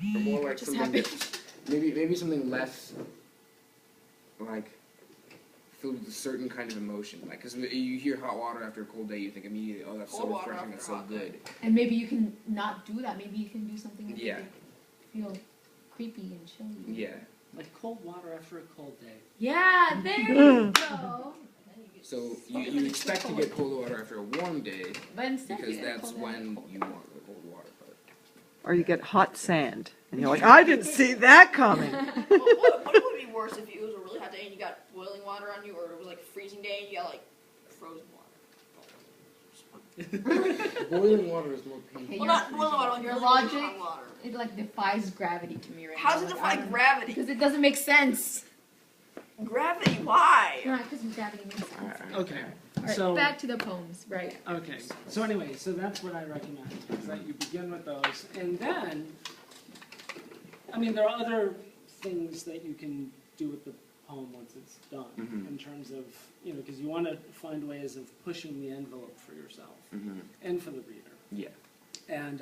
Or more like Just something that, maybe something less, like, filled with a certain kind of emotion. Like, because you hear hot water after a cold day, you think immediately, oh, that's so refreshing, that's so good. And maybe you can not do that. Maybe you can do something that Yeah. feel creepy and chilly. Yeah. Like cold water after a cold day. Yeah, there you go. So you expect to get cold water after a warm day, But instead because you get that's cold when water. you want the cold water. But Or you get hot sand, and you're like, I didn't see that coming. What would be worse if it was a really hot day and you got boiling water on you, or it was like a freezing day and you got like frozen water? boiling water is more painful. Hey, Well, not boiling water, like your really logic, hot water. it like defies gravity to me right How now. does it Like, defy I don't know. gravity? Because it doesn't make sense. Gravity, why? Yeah, because gravity makes sense. Okay. Alright, So back to the poems, right. okay. So anyway, so that's what I recommend, is that you begin with those, and then, I mean, there are other things that you can do with the poem once it's done, Mhm. in terms of, you know, because you want to find ways of pushing the envelope for yourself Mm-hmm. and for the reader. Yeah. And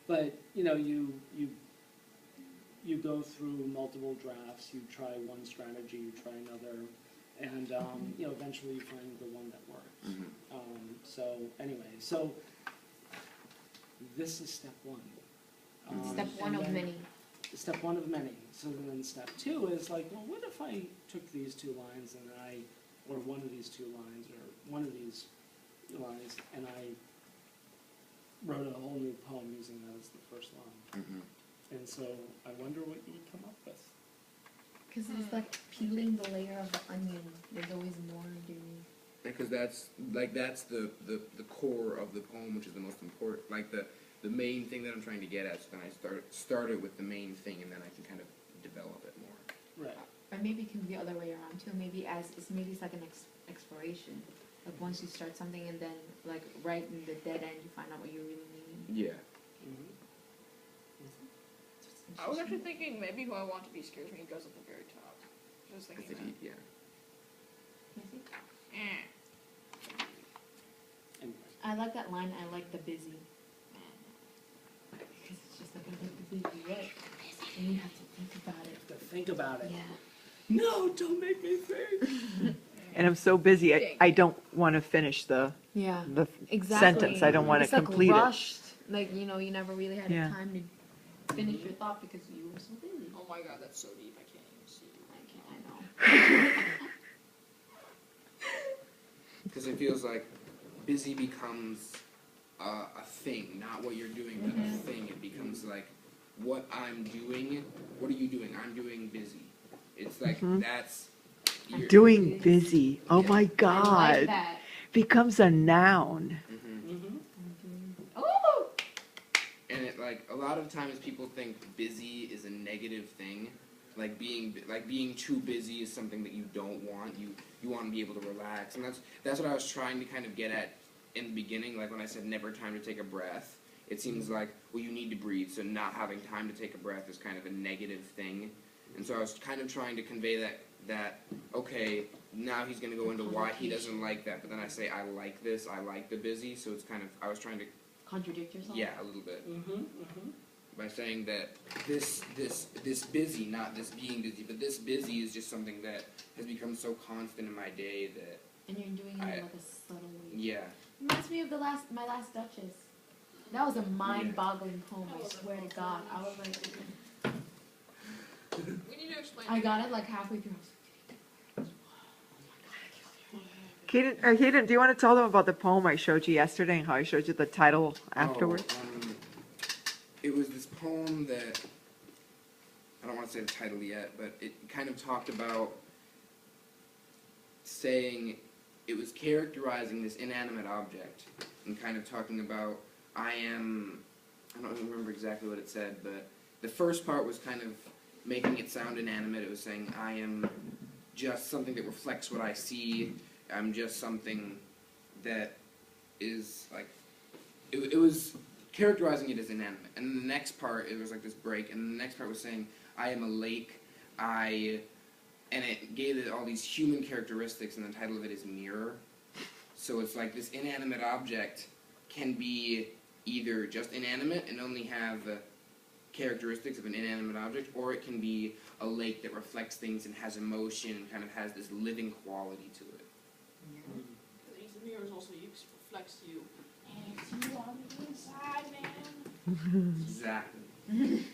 but you know, you go through multiple drafts. You try one strategy, you try another, and you know, eventually you find the one that works. Mm-hmm. So anyway, so this is step one. Step one and of then- many. Step one of many. So then step two is like, well, what if I took these two lines and or one of these two lines, or one of these lines, and I wrote a whole new poem using that as the first line. Mm-hmm. And so I wonder what you would come up with. Because it's like peeling the layer of the onion. There's always more underneath. Because that's the core of the poem, which is the most important. Like the main thing that I'm trying to get at. So then I started with the main thing, and then I can kind of develop it more. Right. Or maybe it can be the other way around too. Maybe it's like an exploration. Like once you start something and then like right in the dead end you find out what you really mean. Yeah. Mm-hmm. I was actually thinking maybe who I want to be scares me goes at the very top. Just thinking Because that. yeah. Eh. Anyway. I like that line. I like the busy. Because it's just like I like the busy, right? And you have to think about it. You have to think about it. Yeah. No, don't make me think. And I'm so busy, I don't want to finish the Yeah. Exactly. sentence. I don't want to It's like complete it. rushed. Like, you know, you never really had Yeah. time to finish your thought because you were so busy. Oh my god, that's so deep. I can't even see. I know. Because it feels like busy becomes a thing, not what you're doing, but a thing. It becomes like what I'm doing. What are you doing? I'm doing busy. It's like that's. Doing busy. Oh my I like God. that. Becomes a noun. Mm-hmm. Mm-hmm. Oh! And it like a lot of times people think busy is a negative thing. Like being too busy is something that you don't want. You want to be able to relax, and that's what I was trying to kind of get at in the beginning. Like when I said never time to take a breath, it seems like well you need to breathe, so not having time to take a breath is kind of a negative thing. And so I was kind of trying to convey that okay, now he's going to go into why he doesn't like that, but then I say I like this, I like the busy, so it's kind of I was trying to Contradict yourself? yeah a little bit. Mm-hmm. Mm-hmm. By saying that this busy, not this being busy, but this busy is just something that has become so constant in my day that And you're doing it in like a subtle way. yeah. Reminds me of my last Duchess. That was a mind-boggling poem, I swear to God. I was like, We need to explain. I got it like halfway through. Hayden, do you want to tell them about the poem I showed you yesterday and how I showed you the title afterwards? It was this poem that I don't want to say the title yet, but it kind of talked about saying it was characterizing this inanimate object and kind of talking about I don't even remember exactly what it said, but the first part was kind of making it sound inanimate. It was saying I am just something that reflects what I see. I'm just something that is like it was characterizing it as inanimate. And then the next part, it was like this break, and the next part was saying, I am a lake, and it gave it all these human characteristics, and the title of it is Mirror. So it's like this inanimate object can be either just inanimate and only have characteristics of an inanimate object, or it can be a lake that reflects things and has emotion and kind of has this living quality to it. These mirrors also reflects you. And it's you on the inside, man. Exactly.